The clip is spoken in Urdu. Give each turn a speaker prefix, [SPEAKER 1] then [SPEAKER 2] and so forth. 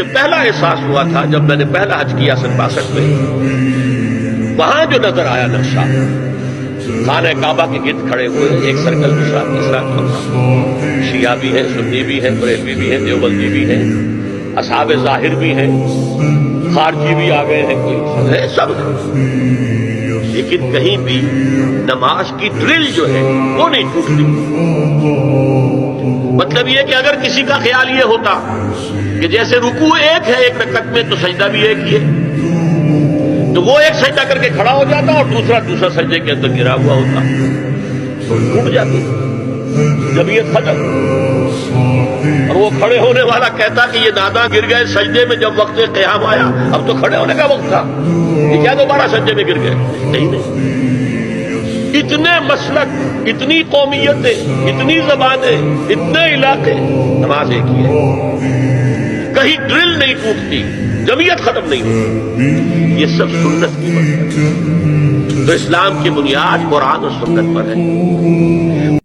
[SPEAKER 1] مجھے پہلا احساس ہوا تھا جب میں نے پہلا حج کیا 62 میں، وہاں جو نظر آیا نقشہ، خانہ کعبہ کے گرد کھڑے ہوئے ایک سرکل دوسرا تیسرا چوتھا، شیعہ بھی ہیں، سنی بھی ہیں، بریلوی بھی ہیں، دیوبندی بھی ہیں، اصحاب ظاہر بھی ہیں، خارجی بھی آ گئے ہیں، کوئی ہے، سب ہے، لیکن کہیں بھی نماز کی ڈرل جو ہے وہ نہیں ٹوٹتی۔ مطلب یہ کہ اگر کسی کا خیال یہ ہوتا کہ جیسے رکوع ایک ہے ایک رکعت میں تو سجدہ بھی ایک ہی ہے، تو وہ ایک سجدہ کر کے کھڑا ہو جاتا اور دوسرا سجدے کے اندر گرا ہوا ہوتا، تو ٹوٹ جاتی جمعیت ختم۔ اور وہ کھڑے ہونے والا کہتا کہ یہ ناداں گر گئے سجدے میں جب وقت قیام آیا، اب تو کھڑے ہونے کا وقت تھا، یہ کیا دوبارہ سجدے میں گر گئے؟ نہیں، اتنے مسلک، اتنی قومیتیں، اتنی زبانیں، اتنے علاقے، نماز ایک ہی ہے، کہیں ڈرل نہیں ٹوٹتی، جمعیت ختم نہیں ہوتی۔ یہ سب سنت کی وجہ ہے۔ تو اسلام کی بنیاد قرآن اور سنت پر ہے۔